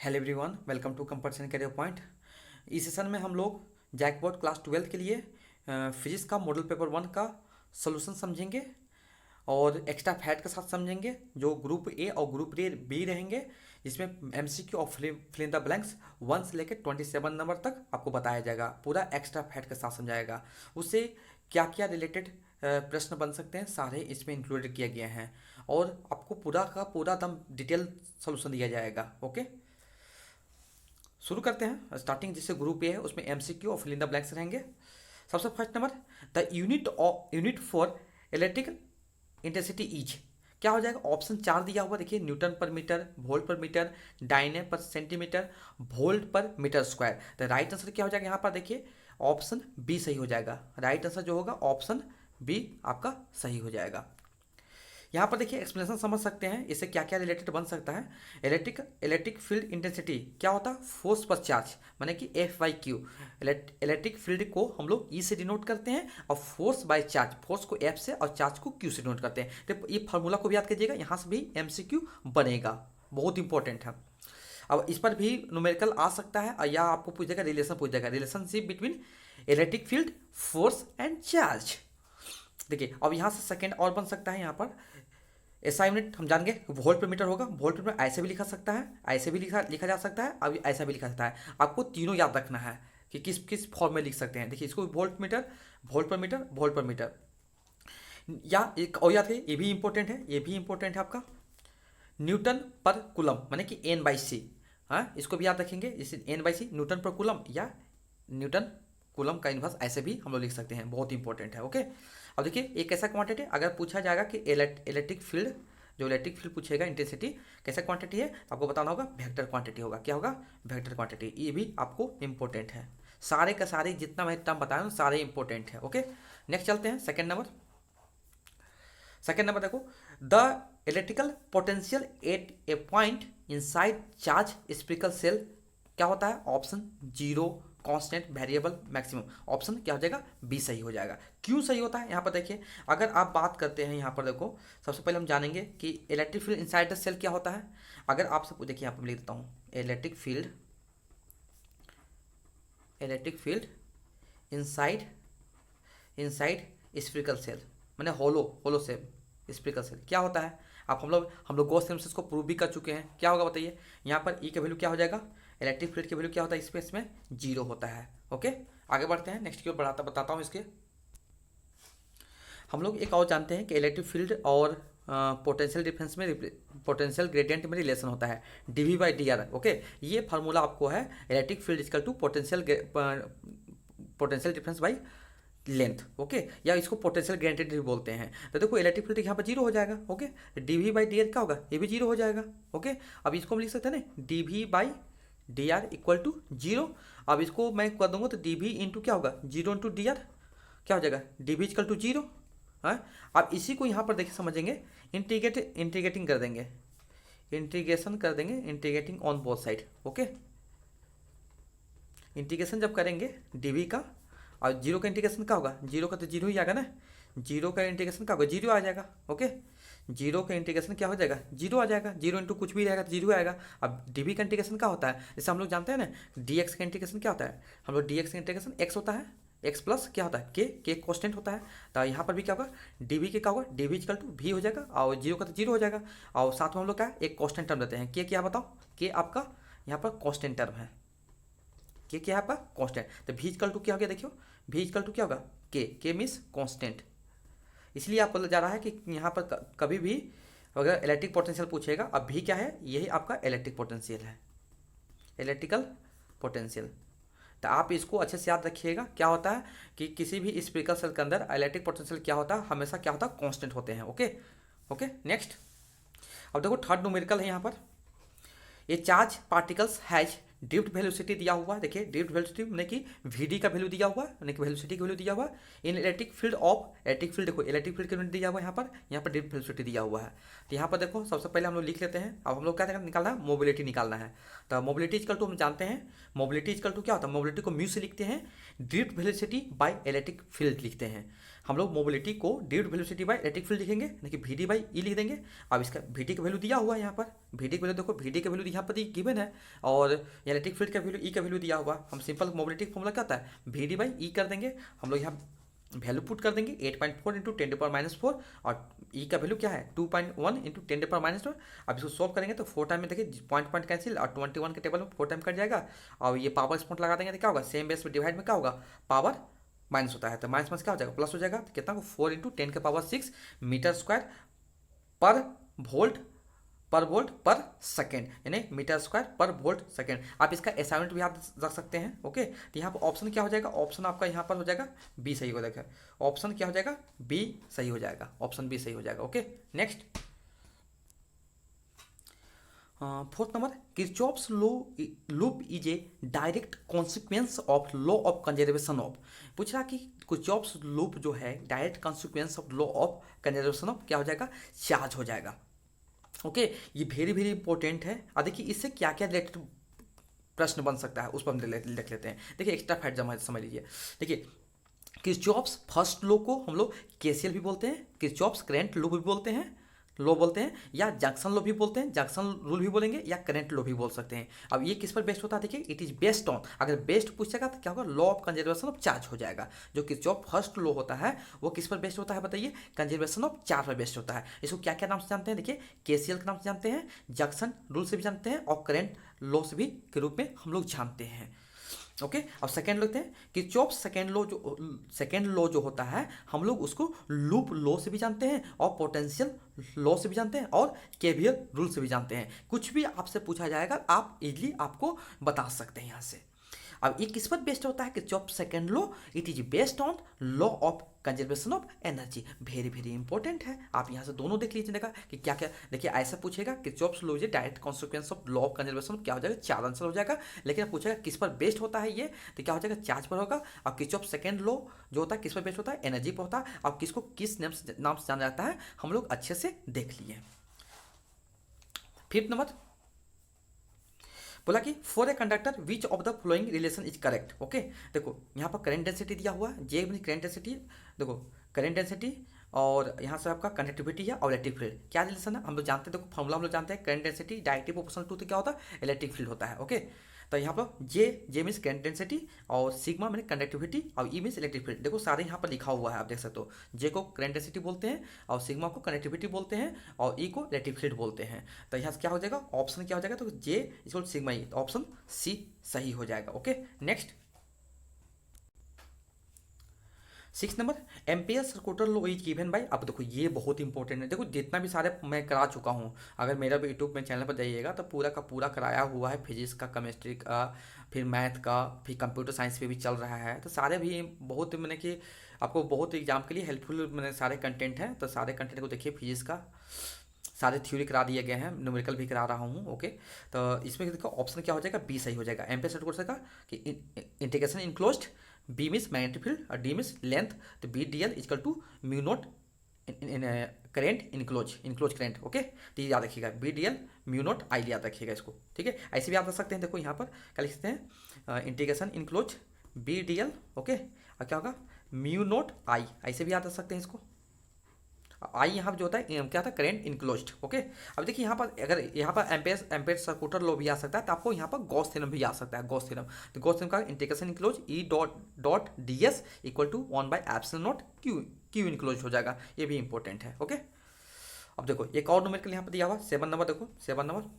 Hello everyone, welcome to compulsion career point. इस session में हम लोग जैकपॉट क्लास 12 के लिए फिजिक्स का मॉडल पेपर 1 का सॉल्यूशन समझेंगे और एक्स्ट्रा फैट के साथ समझेंगे जो ग्रुप ए और ग्रुप बी रहेंगे, जिसमें एमसीक्यू और फिल इन द ब्लैंक्स 1 से लेकर 27 नंबर तक आपको बताया जाएगा, पूरा एक्स्ट्रा फैट के साथ समझाएगा। उससे क्या क्या रिलेटेड प्रश्न बन सकते हैं सारे इसमें इंक्लूडेड किए गए हैं और आपको पूरा का पूरा दम डिटेल सॉल्यूशन दिया जाएगा। ओके, शुरू करते हैं। स्टार्टिंग जिससे ग्रुप ए है उसमें एमसीक्यू और फिल इन द ब्लैंक्स रहेंगे। सबसे first number, the unit for electric intensity is क्या हो जाएगा। ऑप्शन 4 दिया हुआ, देखिए, न्यूटन पर मीटर, वोल्ट पर मीटर, डायने पर सेंटीमीटर, वोल्ट पर मीटर स्क्वायर। तो राइट आंसर क्या हो जाएगा यहाँ पर, देखिए ऑप्शन बी सही हो जाएगा। राइट आंसर जो होगा ऑप्शन बी आपका सही हो जाएगा। यहाँ पर देखिए एक्सप्लेनेशन समझ सकते हैं, इससे क्या क्या रिलेटेड बन सकता है। इलेक्ट्रिक फील्ड इंटेंसिटी क्या होता है, फोर्स पर चार्ज, माने कि F by Q. Electric field को हम लोग ई से डिनोट करते हैं और फोर्स बाय चार्ज, फोर्स को एफ से और चार्ज को क्यू से डिनोट करते हैं। तो ये फार्मूला को भी याद कीजिएगा, यहाँ से भी एमसीक्यू बनेगा, बहुत इंपॉर्टेंट है। अब इस पर भी न्यूमेरिकल आ सकता है या आपको पूछेगा रिलेशन, पूछ जाएगा relationship between electric field, force and charge. देखिए अब यहाँ से सेकेंड और बन सकता है। यहाँ पर एसआई यूनिट हम जान गए, वोल्ट पर मीटर होगा। वोल्ट पर मीटर ऐसे भी लिखा सकता है, ऐसे भी लिखा जा सकता है, अब ऐसा भी लिखा सकता है। आपको तीनों याद रखना है कि किस किस फॉर्म में लिख सकते हैं। देखिए इसको वोल्ट मीटर, वोल्ट पर मीटर, वोल्ट पर मीटर। या एक और याद है, ये भी इंपॉर्टेंट है, ये भी इंपॉर्टेंट है आपका, न्यूटन पर कुलम, माने कि एन बाई सी। हाँ, इसको भी याद रखेंगे, जैसे N by C Newton per coulomb या न्यूटन कुलम का इन्वर्स, ऐसे भी हम लोग लिख सकते हैं, बहुत इंपॉर्टेंट है। ओके, अब देखिए एक ऐसा क्वांटिटी अगर पूछा जाएगा कि इलेक्ट्रिक फील्ड, जो इलेक्ट्रिक फील्ड पूछेगा इंटेंसिटी कैसा क्वांटिटी है, तो आपको बताना होगा वेक्टर क्वांटिटी होगा। क्या होगा, वेक्टर क्वांटिटी। ये भी आपको इंपॉर्टेंट है, सारे का सारे जितना मैं टर्म बताया हूँ सारे इंपॉर्टेंट है। ओके, नेक्स्ट चलते हैं सेकेंड नंबर। सेकेंड नंबर देखो, the electrical potential at a point inside charge spherical shell क्या होता है। Option zero, constant, variable, maximum. Option क्या हो जाएगा, बी सही हो जाएगा। क्यों सही होता है यहाँ पर देखिए, अगर आप बात करते हैं यहाँ पर देखो, सबसे पहले हम जानेंगे कि electric field inside the shell क्या होता है। अगर आपसे देखिए यहाँ पर लिख देता हूँ, electric field inside spherical shell, मैंने होलो सेल स्पेरिकल सेल क्या होता है। आप हम लोग गॉस थ्योरम से इसको प्रूव भी कर चुके हैं। क्या होगा बताइए, यहाँ पर ई का वैल्यू क्या हो जाएगा, इलेक्ट्रिक फील्ड की वैल्यू क्या होता है, स्पेस में जीरो होता है। ओके, आगे बढ़ते हैं, नेक्स्ट की ओर बताता हूँ इसके। हम लोग एक और जानते हैं कि इलेक्ट्रिक फील्ड और पोटेंशियल डिफरेंस में, पोटेंशियल ग्रेडियंट में रिलेशन होता है, D V by D R. Okay, ये फार्मूला आपको है, electric field equal to potential difference by length. Okay, या इसको पोटेंशियल ग्रेडियंट भी बोलते हैं। तो देखो इलेक्ट्रिक फील्ड यहाँ पर जीरो हो जाएगा। Okay, D V by D R क्या होगा, ये भी जीरो हो जाएगा। ओके, अब इसको हम लिख सकते हैं ना, D V by D R equal to zero. अब इसको मैं कर दूंगा तो डी वी इंटू क्या होगा, जीरो इंटू डी आर क्या हो जाएगा, D V equal to zero. हाँ, अब इसी को यहाँ पर देखिए समझेंगे, इंटीग्रेटिंग कर देंगे, इंटीग्रेशन कर देंगे, integrating on both side. Okay, integration जब करेंगे डी का, और जीरो का इंटीग्रेशन क्या होगा, जीरो का तो जीरो ही आएगा ना, जीरो का इंटीग्रेशन क्या होगा, जीरो आ जाएगा। ओके, जीरो का इंटीग्रेशन क्या हो जाएगा, जीरो आ जाएगा, जीरो इंटू कुछ भी रहेगा तो जीरो आएगा। अब डी का इंटीग्रेशन क्या होता है, जैसे हम लोग जानते हैं ना, डी एक्स का इंटीग्रेशन क्या होता है, हम लोग डी एक्स का इंटीग्रेशन एक्स होता है, एक्स प्लस क्या होता है, के कॉन्स्टेंट होता है। तो यहाँ पर भी क्या होगा, डी वी के क्या होगा, D V equal to V हो जाएगा, और जीरो का तो जीरो हो जाएगा, और साथ में हम लोग क्या एक कॉन्स्टेंट टर्म देते हैं, के क्या बताओ, के आपका यहाँ पर कॉन्स्टेंट टर्म है, के क्या है आपका कॉन्स्टेंट। तो वी इक्वल टू क्या हो गया, देखियो वी इक्वल टू क्या होगा, के मीन्स कॉन्स्टेंट। इसलिए आप बोला जा रहा है कि यहाँ पर कभी भी अगर इलेक्ट्रिक पोटेंशियल पूछेगा, अब भी क्या है, यही आपका इलेक्ट्रिक पोटेंशियल है, इलेक्ट्रिकल पोटेंशियल। तो आप इसको अच्छे से याद रखिएगा, क्या होता है कि किसी भी स्पेरिकल सेल के अंदर इलेक्ट्रिक पोटेंशियल क्या होता है, हमेशा क्या होता है, कांस्टेंट होते हैं। Okay okay, next. अब देखो थर्ड न्यूमेरिकल है यहाँ पर, ये charge particles has drift velocity दिया हुआ है, देखिए ड्रिफ्ट वेलोसिटी मैंने कि वी का वैल्यू दिया हुआ है, यानी कि वेलोसिटी का वैल्यू दिया हुआ है इन electric field of electric field, देखो इलेक्ट्रिक फील्ड का यूनिट दिया हुआ है यहाँ पर ड्रिफ्ट वेलोसिटी दिया हुआ है। तो यहाँ पर देखो सबसे पहले हम लोग लिख लेते हैं, अब हम लोग क्या निकालना है, मोबिलिटी निकालना है। तो मोबिलिटी इक्वल टू हम जानते हैं, मोबिलिटी इक्वल टू क्या होता है, मोबिलिटी को म्यू से लिखते हैं, drift velocity by electric field लिखते हैं। हम लोग मोबिलिटी को drift velocity by electric field लिखेंगे, यानी कि वी डी बाई ई लिख देंगे। अब इसका वी डी का वैल्यू दिया हुआ है यहाँ पर, वी डी का वैल्यू देखो, वी डी का वैल्यू यहाँ पर गिवन है, और इलेक्ट्रिक फील्ड का वैल्यू ई का वैल्यू दिया हुआ। हम सिंपल मोबिलिटी फॉर्मूला क्या होता है, वी डी बाई ई कर देंगे, हम लोग यहाँ वैल्यू पुट कर देंगे 8.4 इंटू 10⁻⁻⁴, और ई का वैल्यू क्या है 2.1 इंटू 10⁻⁻⁴। अब इसको सॉल्व करेंगे तो 4 टाइम में देखिए पॉइंट पॉइंट कैंसिल, और 21 के टेबल में 4 टाइम कट जाएगा, और ये पावर स्पॉट लगा देंगे तो क्या होगा, सेम बेस में डिवाइड में क्या होगा, पावर माइनस होता है, तो माइनस माइनस क्या हो जाएगा, प्लस हो जाएगा। तो कितना 4 इंटू 10⁻⁶ मीटर स्क्वायर पर वोल्ट पर सेकेंड, यानी मीटर स्क्वायर पर वोल्ट सेकेंड। आप इसका असाइनमेंट भी याद रख सकते हैं। ओके, तो यहाँ पर ऑप्शन क्या हो जाएगा, ऑप्शन आपका यहाँ पर हो जाएगा बी सही हो जाएगा, ऑप्शन क्या हो जाएगा, बी सही हो जाएगा, ऑप्शन बी सही हो जाएगा। Okay, next fourth number, Kirchhoff's loop is a direct consequence of law of conservation of. पूछ रहा कि किरचॉफ्स लूप जो है direct consequence of law of conservation of क्या हो जाएगा, चार्ज हो जाएगा। ओके, ये वेरी वेरी इंपॉर्टेंट है। अब देखिए इससे क्या क्या रिलेटेड प्रश्न बन सकता है उस पर हम देख लेते हैं। देखिए एक्स्ट्रा फैक्ट समझ लीजिए। देखिए किरचॉफ्स फर्स्ट लॉ को हम लोग केसीएल भी बोलते हैं, किरचॉफ्स करंट लॉ भी बोलते हैं, या जंक्शन लॉ भी बोलते हैं, जंक्शन रूल भी बोलेंगे, या करंट लॉ भी बोल सकते हैं। अब ये किस पर बेस्ड होता है, देखिए इट इज बेस्ड ऑन, अगर बेस्ड पूछेगा तो क्या होगा, law of conservation of charge हो जाएगा। जो किरचॉफ फर्स्ट लॉ होता है वो किस पर बेस्ड होता है बताइए, कंजर्वेशन ऑफ चार्ज पर बेस्ड होता है। इसको क्या क्या नाम से जानते हैं, देखिए केसीएल के नाम से जानते हैं, जंक्शन रूल से भी जानते हैं, और करंट लॉ से भी के रूप में हम लोग जानते हैं। ओके, अब सेकेंड लेते हैं, किरचॉफ सेकेंड लॉ जो होता है हम लोग उसको लूप लॉ से भी जानते हैं, और पोटेंशियल लॉ से भी जानते हैं, और केवीएल रूल से भी जानते हैं। कुछ भी आपसे पूछा जाएगा आप इजीली आपको बता सकते हैं यहाँ से। अब ये किस पर बेस्ड होता है, Kirchhoff second law, it is based on law of conservation of energy. Very very important है, आप यहाँ से दोनों देख लीजिएगा कि क्या क्या। देखिए ऐसा पूछेगा Kirchhoff law is direct consequence of law of conservation, क्या हो जाएगा, 4 आंसर हो जाएगा। लेकिन पूछेगा किस पर बेस्ड होता है ये, तो क्या हो जाएगा, चार्ज पर होगा। और किरचॉफ सेकेंड लॉ जो होता है किस पर बेस्ड होता है, एनर्जी पर होता है। और किसको किस नाम से जाना जाता है हम लोग अच्छे से देख लिए। फिफ्थ नंबर बोला कि for a conductor which of the flowing relation is correct. Okay, देखो यहाँ पर करंट डेंसिटी दिया हुआ है, जे करंट डेंसिटी, देखो करंट डेंसिटी, और यहाँ से आपका कंडक्टिविटी है और इलेक्ट्रिक फील्ड क्या रिलेशन है हम लोग जानते हैं। देखो फॉर्मूला हम लोग जानते हैं, current density directly proportional to तो क्या होता है, इलेक्ट्रिक फील्ड होता है। ओके, तो यहाँ पर जे मीन्स करंट डेंसिटी, और सिग्मा मैंने कंडक्टिविटी, और ई मीन्स इलेक्ट्रिक फील्ड। देखो सारे यहाँ पर लिखा हुआ है, आप देख सकते हो। जे को करंट डेंसिटी बोलते हैं, और सिग्मा को कंडक्टिविटी बोलते हैं, और ई को इलेक्ट्रिक फील्ड बोलते हैं। तो यहाँ से क्या हो जाएगा, ऑप्शन क्या हो जाएगा, तो J equal sigma E, option C सही हो जाएगा। Okay, next 6 number, ampere circular law is given by. अब देखो ये बहुत इंपॉर्टेंट है। देखो जितना भी सारे मैं करा चुका हूँ, अगर मेरा भी यूट्यूब में चैनल पर जाइएगा तो पूरा का पूरा कराया हुआ है, फिजिक्स का, केमिस्ट्री का, फिर मैथ का, फिर कंप्यूटर साइंस पे भी चल रहा है। तो सारे भी बहुत मैंने कि आपको बहुत एग्जाम के लिए हेल्पफुल मैंने सारे कंटेंट हैं। तो सारे कंटेंट को देखिए, फिजिक्स का सारे थ्योरी करा दिए गए हैं, न्यूमेरिकल भी करा रहा हूँ। ओके, तो इसमें देखो ऑप्शन क्या हो जाएगा, बी सही हो जाएगा। एम्पियर सर्कुलर का कि integration enclosed, B means magnetic field और डी मीन्स लेंथ, तो B D L equal to mu naught current enclose current. Okay, तो ये याद रखिएगा, B D L mu naught I याद रखिएगा इसको, ठीक है। ऐसे भी याद रख सकते हैं, देखो यहाँ पर क्या लिख सकते हैं, integration enclose B D L, okay, और क्या होगा म्यू नॉट आई, ऐसे भी याद रख सकते हैं इसको। आई यहाँ पर जो होता है क्या था, करेंट इनक्लोज्ड। ओके, अब देखिए यहाँ पर अगर यहाँ पर एम्पेयर सर्कुलर लॉ भी आ सकता है, तो आपको यहाँ पर गॉस थ्योरम भी आ सकता है, गॉस थ्योरम। तो गॉस थ्योरम का integration enclose E dot D S equal to 1/एप्सिलॉन नॉट क्यू इनक्लोज हो जाएगा, ये भी इंपॉर्टेंट है। ओके, अब देखो एक और न्यूमेरिकल यहाँ पर दिया हुआ 7 नंबर, देखो 7 number,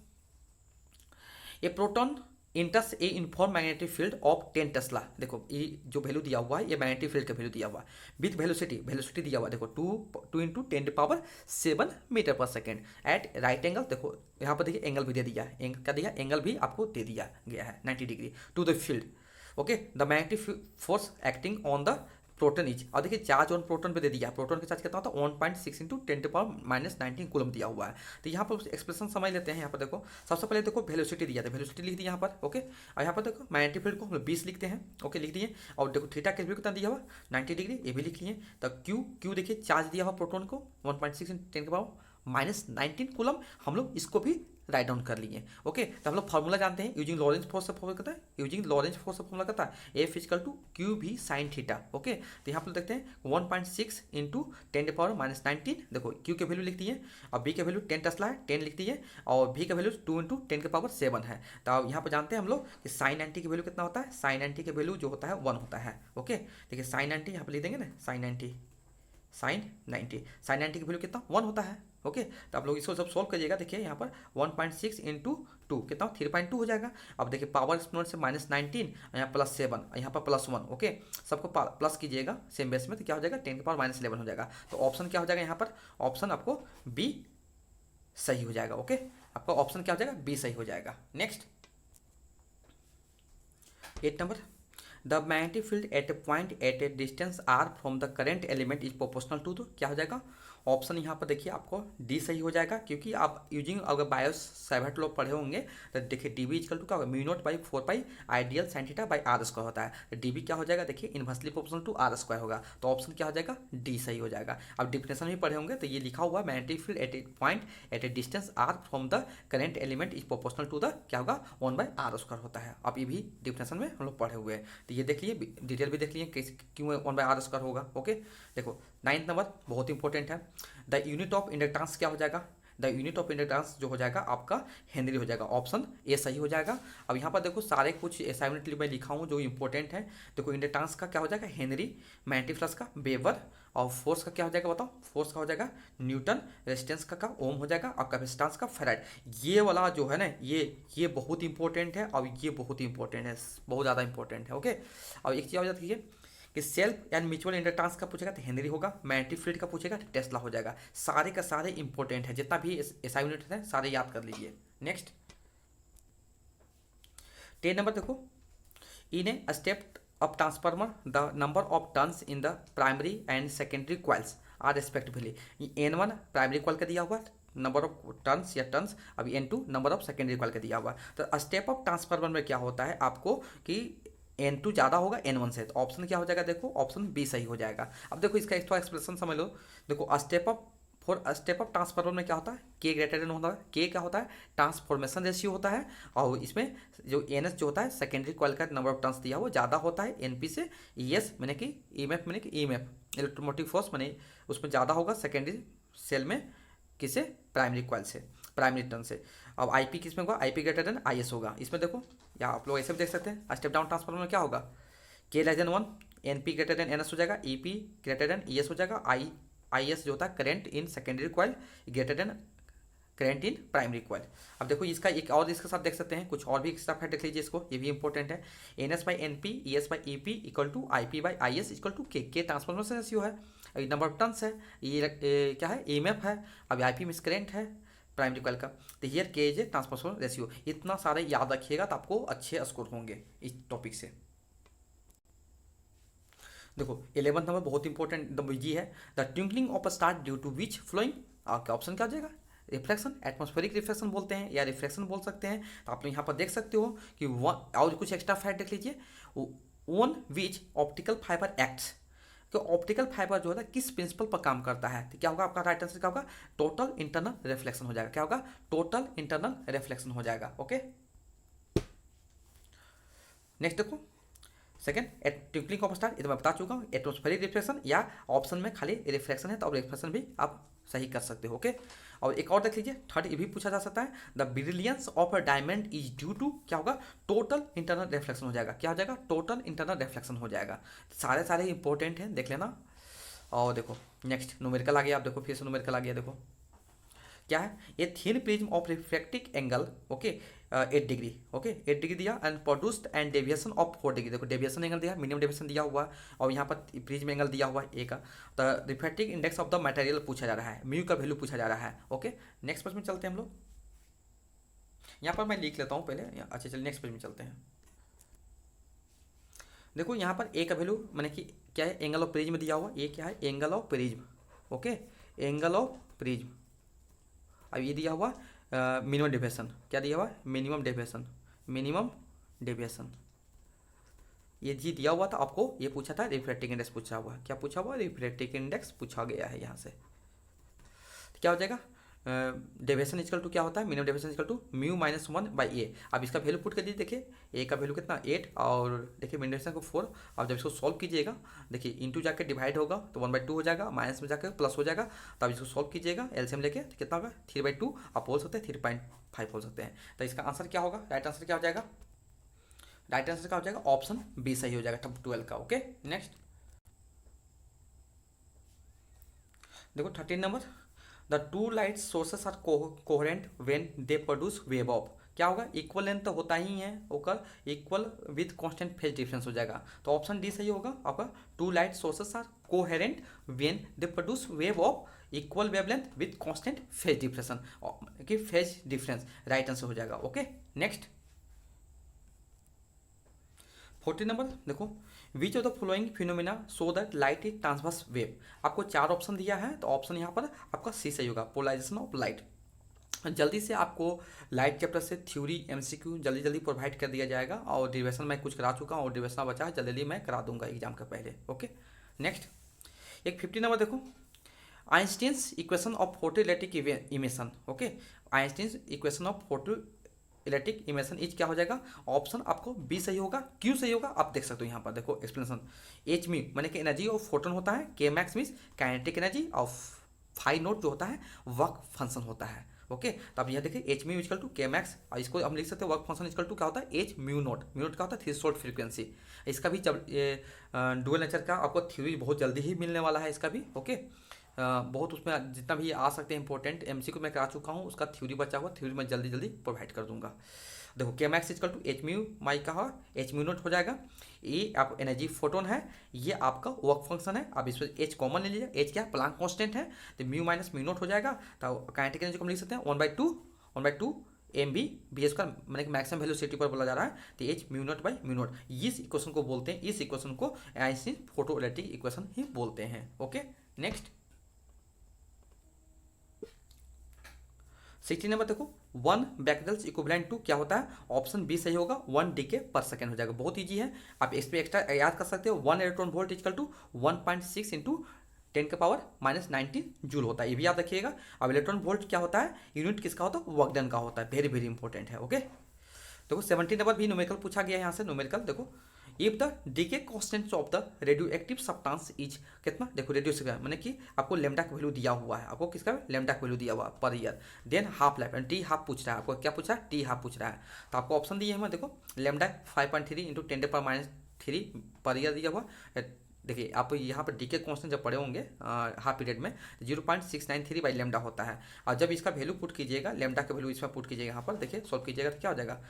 A proton इंटर्स A inform magnetic field of 10 Tesla. देखो ये जो वैल्यू दिया हुआ है ये मैग्नेटिक फील्ड का वैल्यू दिया हुआ है, विथ वेलोसिटी दिया हुआ है, देखो 2 इंटू 10⁻⁷ मीटर पर सेकेंड एट राइट एंगल। देखो यहाँ पर देखिए एंगल भी दे दिया है, क्या दिया, एंगल भी आपको दे दिया गया है 90 degree to the field. Okay, the magnetic force acting on the proton each. और देखिए चार्ज ऑन प्रोटॉन पे दे दिया है, प्रोटॉन का चार्ज कितना होता है 1.6 इंटू 10⁻⁻19 कूलम दिया हुआ है। तो यहाँ पर एक्सप्रेशन समझ लेते हैं। यहाँ पर देखो सबसे पहले देखो वेलोसिटी दिया था, वेलोसिटी लिख दी यहाँ पर, ओके। और यहाँ पर देखो मैग्नेटिक फील्ड को हम लोग 20 लिखते हैं, ओके लिख दिए। और देखो थीटा के वैल्यू कितना दिया हुआ 90 डिग्री, ये भी लिख लिए। तो क्यू देखिए चार्ज दिया हुआ प्रोटॉन को 1.6 इंटू 10⁻⁻19 कूलम, हम लोग इसको भी राइट डाउन कर लिए, ओके। तो हम लोग फॉर्मूला जानते हैं, यूजिंग लॉरेंज फोर्स से फॉर्मूला करता है, यूजिंग लॉरेंज फोर्स से फॉर्मूला करता है एफ इक्वल टू क्यू भी साइन थीटा, ओके। तो यहाँ पर देखते हैं 1.6 इंटू 10⁻⁻19, देखो क्यू के वैल्यू लिख दिए और बी के वैल्यू 10 टेस्ला है 10 लिख दिए, और भी का वैल्यू 2 इंटू 10⁻7 है। तो अब यहाँ पर जानते हैं हम लोग कि साइन 90 की वैल्यू कितना होता है, साइन 90 के वैल्यू जो होता है 1 होता है, ओके। देखिए साइन 90 यहाँ पर लिख देंगे ना, साइन 90 की वैल्यू कितना 1 होता है, ओके। तो आप लोग इसको सब सोल्व करिएगा, देखिए यहाँ पर 1.6 इंटू 2 कितना 3.2 हो जाएगा। अब देखिए पावर एक्सपोनेंट से -19, यहाँ +7, यहाँ पर +1, ओके। सबको प्लस कीजिएगा सेम बेस में, तो क्या हो जाएगा 10⁻11 हो जाएगा। तो ऑप्शन क्या हो जाएगा यहाँ पर, ऑप्शन आपको बी सही हो जाएगा, ओके। आपका ऑप्शन क्या हो जाएगा, बी सही हो जाएगा। Next 8 number, the magnetic field at a point at a distance r from the current element is proportional to, तो क्या हो जाएगा ऑप्शन यहाँ पर देखिए आपको डी सही हो जाएगा, क्योंकि आप यूजिंग अगर बायोस साइवर्ट लोग पढ़े होंगे तो देखिए डी बी इक्वल टू क्या होगा μ0/4 ideal sine theta by R square होता है। तो डी बी क्या हो जाएगा, देखिए inversely proportional to R square होगा। तो ऑप्शन क्या हो जाएगा, डी सही हो जाएगा। अब डिफिनेशन भी पढ़े होंगे तो ये लिखा हुआ magnetic field at a point at a distance r from the current element is proportional to the क्या होगा 1/r स्क्वायर होता है। अब ये भी डिफिनेशन में हम लोग पढ़े हुए हैं, तो ये देख लिए डिटेल भी देख लिए क्यों 1/r स्क्वायर होगा, ओके। देखो 9th नंबर बहुत इंपॉर्टेंट है, द यूनिट ऑफ इंडक्टेंस क्या हो जाएगा, द यूनिट ऑफ इंडक्टेंस जो हो जाएगा आपका हेनरी हो जाएगा, ऑप्शन ए सही हो जाएगा। अब यहाँ पर देखो सारे कुछ असाइनमेंट में लिखा हूँ जो इंपॉर्टेंट है। देखो इंडक्टेंस का क्या हो जाएगा हेनरी, मैग्नेटिक फ्लक्स का वेबर, और फोर्स का क्या हो जाएगा बताओ, फोर्स का हो जाएगा न्यूटन, रेजिस्टेंस का ओम हो जाएगा, और कैपेसिटेंस का फेराड। ये वाला जो है ना ये बहुत इंपॉर्टेंट है, और ये बहुत इंपॉर्टेंट है, बहुत ज़्यादा इंपॉर्टेंट है, ओके। और एक चीज़ हो जाती है कि सेल्फ एंड म्यूचुअल इंडक्टेंस का पूछेगा तो हेनरी होगा, मैग्नेटिक फील्ड का पूछेगा तो टेस्ला हो जाएगा। सारे का सारे इंपॉर्टेंट है, जितना भी एसआई यूनिट है सारे याद कर लीजिए। नेक्स्ट 10 नंबर देखो, in a step of transformer the number of turns in the primary and secondary coils are respectively n1 primary coil का दिया हुआ नंबर ऑफ टर्न्स या टर्न्स, अब n2 number of secondary coil का दिया हुआ। तो स्टेप ऑफ ट्रांसफार्मर में क्या होता है आपको कि n2 ज़्यादा होगा n1 से, तो ऑप्शन क्या हो जाएगा, देखो ऑप्शन बी सही हो जाएगा। अब देखो इसका एक्स्ट्रा एक्सप्रेशन समझ लो, देखो स्टेप ऑफ ट्रांसफार्मर में क्या होता है के ग्रेटर देन होता है, के क्या होता है ट्रांसफॉर्मेशन रेशियो होता है, और इसमें जो एन एस जो होता है सेकेंडरी कॉइल का नंबर ऑफ टर्न्स दिया हुआ ज़्यादा होता है एन पी से, ई एस मैंने कि E M F electromotive force मैंने उसमें ज़्यादा होगा सेकेंडरी सेल में, किसे प्राइमरी कॉइल से, प्राइमरी टर्न से। अब आई पी किस में होगा, I P greater than I S होगा। इसमें देखो या आप लोग ऐसे भी देख सकते हैं स्टेप डाउन ट्रांसफार्मर में क्या होगा K less than 1, N P greater than N S हो जाएगा, E P greater than E S हो जाएगा, आई एस जो होता है current in secondary coil greater than current in primary coil. अब देखो इसका एक और इसके साथ देख सकते हैं, कुछ और भी एक्स्ट्रा फैक्ट देख लीजिए इसको, ये भी इंपॉर्टेंट है। N S by N P E S by E P equal to I P by I S equal to K transformation ratio है, ये नंबर ऑफ टर्न्स है, ये क्या है ई एम एफ है, अब आई पी मिस करेंट है primary coil का, तो हियर के इज ट्रांसफॉर्मेशन रेशियो। इतना सारे याद रखिएगा तो आपको अच्छे स्कोर होंगे इस टॉपिक से। देखो 11th नंबर बहुत इंपॉर्टेंट एकदम इजी है, the twinkling of a star due to which following, आपका ऑप्शन क्या हो जाएगा रिफ्लेक्शन, एटमॉस्फेरिक रिफ्लेक्शन बोलते हैं या रिफ्लेक्शन बोल सकते हैं। तो आप लोग यहाँ पर देख सकते हो कि और कुछ एक्स्ट्रा फैक्ट देख लीजिए, on which optical fibre acts, तो ऑप्टिकल फाइबर जो है किस प्रिंसिपल पर काम करता है, तो क्या होगा आपका राइट आंसर क्या होगा टोटल इंटरनल रिफ्लेक्शन हो जाएगा, क्या होगा टोटल इंटरनल रिफ्लेक्शन हो जाएगा, ओके। नेक्स्ट देखो सेकंड ट्विंकलिंग ऑफ स्टार, ये तो मैं बता चुका हूँ, एटमॉस्फेरिक रिफ्लेक्शन या ऑप्शन में खाली रिफ्लेक्शन है तो अब रिफ्लेक्शन भी आप सही कर सकते हो, ओके। और एक और देख लीजिए थर्ड, ये भी पूछा जा सकता है, the brilliance of a diamond is due to, क्या होगा टोटल इंटरनल रिफ्लेक्शन हो जाएगा, क्या हो जाएगा टोटल इंटरनल रिफ्लेक्शन हो जाएगा। सारे सारे इंपॉर्टेंट हैं देख लेना। और देखो नेक्स्ट न्यूमेरिकल आ गया, आप देखो फिर से न्यूमेरिकल आ गया, देखो क्या है ये thin prism of refractive angle, okay 8 degree, okay 8 degree दिया and produced and deviation of 4 degree, देखो डेविएशन एंगल दिया, मिनिमम डेविएशन दिया हुआ, और यहाँ पर प्रिज्म एंगल दिया हुआ ए का। तो refractive index of the material पूछा जा रहा है, म्यू का वैल्यू पूछा जा रहा है, ओके। नेक्स्ट पेज में चलते हैं हम लोग, यहाँ पर मैं लिख लेता हूँ पहले, अच्छा चलिए नेक्स्ट पेज में चलते हैं। देखो यहाँ पर ए का वैल्यू मैंने कि क्या है, एंगल ऑफ प्रिज्म दिया हुआ, ये क्या है, angle of prism. Okay, angle of prism. अब ये दिया हुआ मिनिमम डेविएशन, क्या दिया हुआ, मिनिमम डेविएशन, मिनिमम डेविएशन। ये जी दिया हुआ था आपको, ये पूछा था रिफ्रैक्टिंग इंडेक्स पूछा हुआ, क्या पूछा हुआ, रिफ्रैक्टिंग इंडेक्स पूछा गया है यहाँ से। तो क्या हो जाएगा, डेविएशन इक्वल टू क्या होता है, minimum deviation equal to mu minus 1/a। अब इसका वैल्यू पुट कर दीजिए, देखिए ए का वैल्यू कितना 8 और देखिए मिनिमम डेविएशन को 4। अब जब इसको सॉल्व कीजिएगा, देखिए इंटू जाके डिवाइड होगा तो 1/2 हो जाएगा, माइनस में जाकर प्लस हो जाएगा। तो अब इसको सॉल्व कीजिएगा एलसीएम लेके, तो कितना होगा 3/2। आप बोल सकते हैं 3.5 बोल सकते हैं। तो इसका आंसर क्या होगा, राइट आंसर क्या हो जाएगा, राइट आंसर क्या हो जाएगा, ऑप्शन बी सही हो जाएगा 12 का। ओके नेक्स्ट देखो 13 number, the two light sources are coherent when they produce wave of, क्या होगा, इक्वल लेंथ तो होता ही है, ओकर equal with constant phase difference हो जाएगा। तो ऑप्शन डी सही होगा आपका, two light sources are coherent when they produce wave of equal wavelength with constant phase difference कि फेज डिफरेंस, राइट आंसर हो जाएगा। ओके नेक्स्ट 14 नंबर देखो, which of the following phenomena so that light is transverse wave. आपको 4 option दिया है, तो option यहाँ पर आपका सी सही होगा, पोलराइजेशन ऑफ लाइट। जल्दी से आपको लाइट चैप्टर से थ्योरी एमसीक्यू जल्दी जल्दी प्रोवाइड कर दिया जाएगा, और डिविएशन मैं कुछ करा चुका हूँ और डिविएशन बचा है, जल्दी जल्दी मैं करा दूंगा एग्जाम के पहले। ओके नेक्स्ट एक 50 नंबर देखो, Einstein's equation of photoelectric emission. Okay, Einstein's equation of photo electric इमेशन is क्या हो जाएगा, ऑप्शन आपको बी सही होगा। क्यों सही होगा आप देख सकते हो यहाँ पर, देखो एक्सप्लेनेशन, एच म्यू माने कि एनर्जी ऑफ फोटोन होता है, के मैक्स मीन्स काइनेटिक एनर्जी, और फाई नोट जो होता है वर्क फंक्शन होता है। ओके, तो अब यहाँ देखिए एच म्यू इक्वल टू के मैक्स, और इसको हम लिख सकते हैं वर्क फंक्शन इक्वल टू क्या होता है, H mu naught. Mu naught क्या होता है, थ्रेशोल्ड फ्रीक्वेंसी। इसका भी जब डुअल नेचर का आपको थ्योरी बहुत जल्दी ही मिलने वाला है इसका भी। ओके बहुत उसमें जितना भी आ सकते हैं इंपॉर्टेंट एमसीक्यू मैं करा चुका हूँ, उसका थ्योरी बचा हुआ, थ्योरी मैं जल्दी जल्दी प्रोवाइड कर दूंगा। देखो के max equal to H mu माई का एच म्यू नोट हो जाएगा, ये आप एनर्जी फोटोन है, ये आपका वर्क फंक्शन है। अब इसमें एच कॉमन ले लीजिए, एच क्या है, प्लांक कांस्टेंट है, तो म्यू माइनस म्यू नोट हो जाएगा। तो काइनेटिक एनर्जी को हम लिख सकते हैं 1/2 mv/v का मैंने मैक्सिमम वेलोसिटी पर बोला जा रहा है, तो H mu naught by mu naught. इस इक्वेशन को बोलते हैं, इस इक्वेशन को आइंस्टीन फोटो इलेक्ट्रिक इक्वेशन ही बोलते हैं। ओके नेक्स्ट 60 नंबर देखो, 1 बैकरल्स इक्विवेलेंट टू क्या होता है, ऑप्शन बी सही होगा, 1 डीके पर सेकेंड हो जाएगा। बहुत ईजी है, आप इस पर एक्स्ट्रा याद कर सकते हो। 1 electron volt equal to 1.6 into 10⁻⁻19 joule होता है, ये भी याद रखिएगा। अब इलेक्ट्रॉन वोल्ट क्या होता है, यूनिट किसका होता है, वर्क डन का होता है, वेरी वेरी इंपॉर्टेंट है। ओके देखो 70 नंबर भी न्यूमेरिकल पूछा गया है यहाँ से, न्यूमेरिकल देखो, if the decay constant of the radio substance is कितना, देखो रेडियो मैंने कि आपको लेमडा का वैल्यू दिया हुआ है, आपको किसका लेमडा का वैल्यू दिया हुआ है per year, than half life T half पूछ रहा है, आपको क्या पूछ रहा है, टी हाफ पूछ रहा है। तो आपको ऑप्शन दिए हैं, देखो लेमडा 5.3 इंटू 10⁻³ पर ईयर दिया हुआ। देखिए आप यहाँ पर डीके कॉन्स्टेंट जब पढ़े होंगे हाफ पीरियड में 0.693 बाई लेमडा होता है, और जब इसका वैल्यू पुट कीजिएगा, लेमडा का वैल्यू इसमें पुट कीजिएगा, यहाँ पर देखिए सॉल्व कीजिएगा तो क्या हो जाएगा,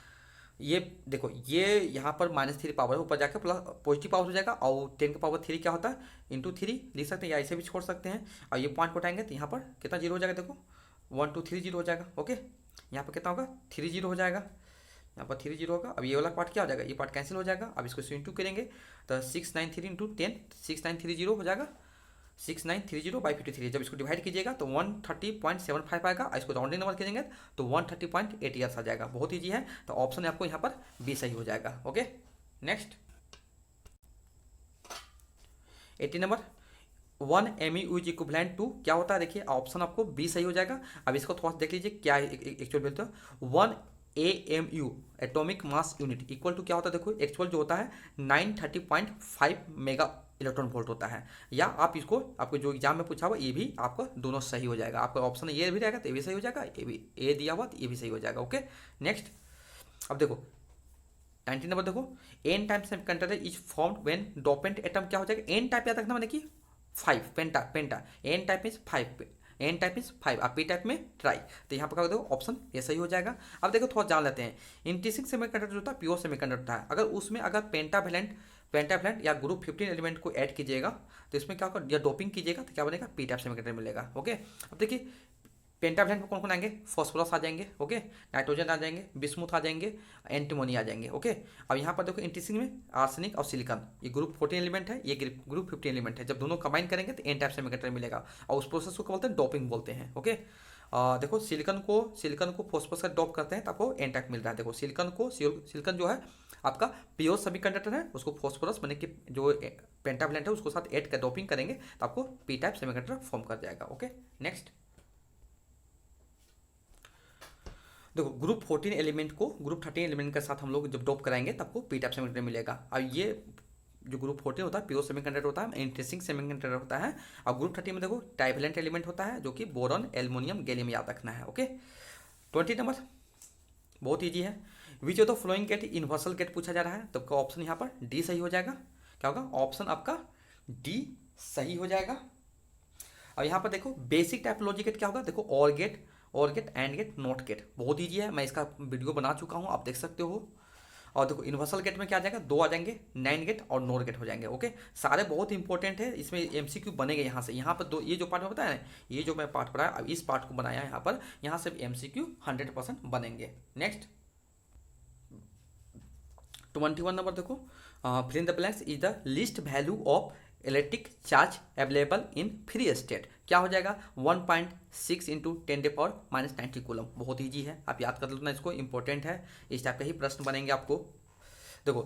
ये देखो ये यहाँ पर -3 पावर है, ऊपर जाकर प्लस पॉजिटिव पावर हो जाएगा, और 10⁻³ क्या होता है इंटू 3 लिख सकते हैं, या ऐसे भी छोड़ सकते हैं। और ये पॉइंट को उठाएंगे तो यहाँ पर कितना जीरो हो जाएगा, देखो 1 2 3 0 हो जाएगा। ओके यहाँ पर कितना होगा 3 0 हो जाएगा, यहाँ पर 3 0 होगा। अब ये वाला पार्ट क्या हो जाएगा, ये पार्ट कैंसिल हो जाएगा। अब इसको इंटू करेंगे तो 693 इंटू 10 6930 हो जाएगा, 6930/53। जब इसको डिवाइड कीजिएगा तो 130.75 आएगा, इसको राउंडिंग नंबर करेंगे तो 130.8 ईयर्स आ जाएगा। बहुत ईजी है, तो ऑप्शन आपको यहाँ पर बी सही हो जाएगा। Okay next 80 number, 1 MeU is equivalent to क्या होता है, देखिए ऑप्शन आपको बी सही हो जाएगा। अब इसको थोड़ा देख लीजिए क्या एक्चुअल बोलते हो, 1 AMU atomic mass unit equal to क्या होता है, देखो एक्चुअल जो होता है 930.5 मेगा इलेक्ट्रॉन वोल्ट होता है। या आप इसको आपको जो एग्जाम में पूछा हुआ ये भी आपका दोनों सही हो जाएगा, आपका ऑप्शन ये भी रहेगा तो ये भी सही हो जाएगा, ये भी ए दिया हुआ तो ये भी सही हो जाएगा। ओके नेक्स्ट अब देखो 19 नंबर देखो, N type semiconductor is formed when dopant atom क्या हो जाएगा, एन टाइप याद रखना मैंने कि 5 penta N type means 5 N type means 5 और पी टाइप में ट्राई, तो यहाँ पर क्या देखो ऑप्शन ये सही हो जाएगा। अब देखो थोड़ा जान लेते हैं, इंट्रिंसिक सेमीकंडक्टर जो होता है प्योर सेमीकंडक्टर है, अगर उसमें अगर पेंटावैलेंट या ग्रुप 15 एलिमेंट को ऐड कीजिएगा तो इसमें क्या होगा, या डोपिंग कीजिएगा तो क्या बनेगा, पी टाइप सेमीकंडक्टर मिलेगा। ओके अब देखिए पेंटावैलेंट में कौन कौन आएंगे, फॉस्फोरस आ जाएंगे, ओके, नाइट्रोजन आ जाएंगे, बिस्मुथ आ जाएंगे, एंटीमोनी आ जाएंगे, ओके। अब यहाँ पर देखो इंटरेस्टिंग में आर्सेनिक और सिलिकॉन, ये ग्रुप 14 एलिमेंट है, ये ग्रुप 15 एलिमेंट है। जब दोनों कंबाइन करेंगे तो एन टाइप सेमीकंडक्टर मिलेगा, और उस प्रोसेस को क्या बोलते हैं, डोपिंग बोलते हैं, ओके। देखो सिलिकॉन को फॉस्फोरस से डॉप करते हैं तो आपको एन टाइप मिल रहा है। देखो सिलिकॉन जो है आपका प्योर सेमीकंडक्टर है, उसको फॉस्फोरस माने कि जो पेंटावैलेंट है उसको साथ ऐड कर डोपिंग करेंगे तो आपको पी टाइप सेमीकंडक्टर फॉर्म कर जाएगा, ओके। नेक्स्ट देखो ग्रुप 14 एलिमेंट को ग्रुप 13 एलिमेंट के साथ हम लोग जब डॉप कराएंगे तो आपको पी टाइप सेमीकंडक्टर मिलेगा। अब ये जो ग्रुप 14 होता है प्योर सेमीकंडक्टर होता है, इंटरेस्टिंग सेमीकंडक्टर होता है। और ग्रुप 13 में देखो डाइवैलेंट एलिमेंट होता है जो कि बोरॉन, एल्युमिनियम, गैलियम याद रखना है, ओके। 20 नंबर बहुत ईजी है। Which of the following gate universal gate पूछा जा रहा है, तो आपका ऑप्शन यहाँ पर डी सही हो जाएगा। क्या होगा, ऑप्शन आपका डी सही हो जाएगा। और यहाँ पर देखो बेसिक टाइपोलॉजी गेट क्या होगा, देखो or gate, and gate, not gate, बहुत ईजी है, मैं इसका वीडियो बना चुका हूँ, आप देख सकते हो। और देखो यूनिवर्सल गेट में क्या आ जाएगा, 2 आ जाएंगे, नाइन गेट और नोर गेट हो जाएंगे, ओके। सारे बहुत इंपॉर्टेंट है, इसमें एमसीक्यू बनेंगे यहाँ से। यहाँ पर दो ये जो पार्ट में बताया ना, ये जो मैं पार्ट पढ़ाया, अब इस पार्ट को बनाया यहाँ पर, यहाँ से एमसीक्यू 100% बनेंगे। नेक्स्ट 21 नंबर देखो, fill in the blanks is the least value of electric charge available in free state. क्या हो जाएगा, 1.6 इंटू 10⁻90 कूलम। बहुत ईजी है, आप याद कर लेना इसको, इंपॉर्टेंट है, इस टाइप का ही प्रश्न बनेंगे आपको। देखो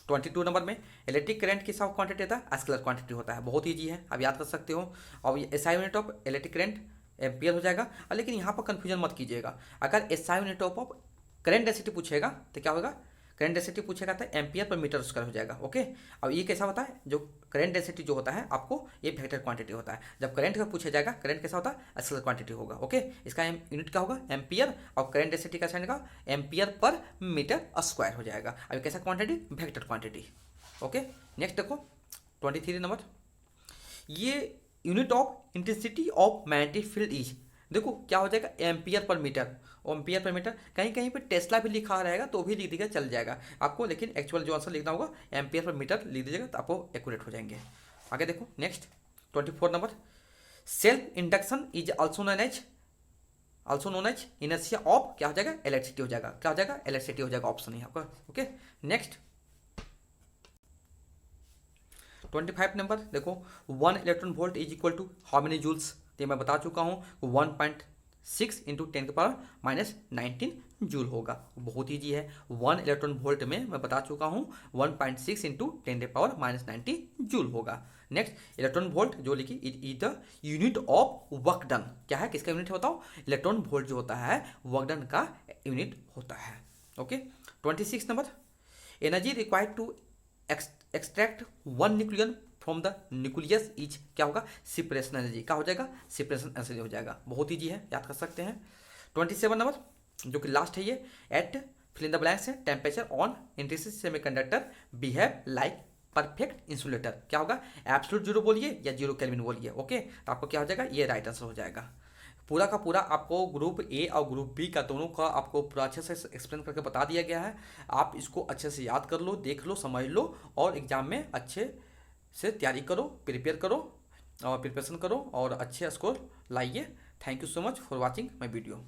22 नंबर में इलेक्ट्रिक करंट किस क्वांटिटी होता है, स्केलर क्वांटिटी होता है, बहुत ईजी है, आप याद कर सकते हो। और SI unit of electric current ampere हो जाएगा। लेकिन यहाँ पर कंफ्यूजन मत कीजिएगा, अगर SI unit of current density पूछेगा तो क्या होगा, करंट डेंसिटी पूछेगा तो एम्पियर पर मीटर स्क्वायर हो जाएगा, ओके। अब ये कैसा होता है, जो करंट डेंसिटी जो होता है आपको ये वेक्टर क्वांटिटी होता है। जब करंट का पूछा जाएगा, करंट कैसा होता है, स्केलर क्वांटिटी होगा, ओके। इसका यूनिट क्या होगा, एम्पियर, और करंट डेंसिटी का साइन का एम्पियर पर मीटर स्क्वायर हो जाएगा। अब कैसा quantity, vector quantity, okay. Next देखो 23 नंबर, ये unit of intensity of magnetic field is, देखो क्या हो जाएगा, ampere per metre, ampere per metre. कहीं कहीं पे टेस्ला भी लिखा रहेगा तो भी लिख दीजिएगा, चल जाएगा आपको, लेकिन एक्चुअल जो आंसर लिखना होगा एम्पियर पर मीटर लिख दीजिएगा तो आपको एक्यूरेट हो जाएंगे। आगे देखो next 24 number, self induction is also known as inertia of, क्या हो जाएगा, इलेक्ट्रिसिटी हो जाएगा, क्या हो जाएगा, इलेक्ट्रिसिटी हो जाएगा, ऑप्शन यहाँ पर, ओके। नेक्स्ट 25 नंबर देखो, 1 electron volt is equal to how many joules, ये मैं बता चुका हूँ, 1.6 इंटू 10⁻19 जूल होगा, बहुत ईजी है। 1 इलेक्ट्रॉन वोल्ट में मैं बता चुका हूँ 1.6 इंटू 10⁻19 जूल होगा। नेक्स्ट इलेक्ट्रॉन वोल्ट जो लिखी is the unit of work done, क्या है, किसका यूनिट है बताओ, इलेक्ट्रॉन वोल्ट जो होता है वर्क डन का यूनिट होता है, okay. 26 number, energy required to extract 1 nucleon from the nucleus is, क्या होगा, सेपरेशन एनर्जी, क्या हो जाएगा, सेपरेशन एनर्जी हो जाएगा, बहुत ईजी है, याद कर सकते हैं। 27 नंबर जो कि लास्ट है ये, eight fill in the blanks है, temperature on intrinsic semiconductor behave like perfect insulator, क्या होगा, एब्सोल्यूट जीरो बोलिए या 0 केल्विन बोलिए, ओके। तो आपको क्या हो जाएगा, ये राइट आंसर हो जाएगा। पूरा का पूरा आपको ग्रुप ए और ग्रुप बी का दोनों का आपको पूरा अच्छे से एक्सप्लेन करके बता दिया गया है। आप इसको अच्छे से याद कर लो, देख लो, समझ लो, और एग्जाम में अच्छे से तैयारी करो, प्रिपेयर करो और प्रिपरेशन करो और अच्छे स्कोर लाइए। Thank you so much for watching my video.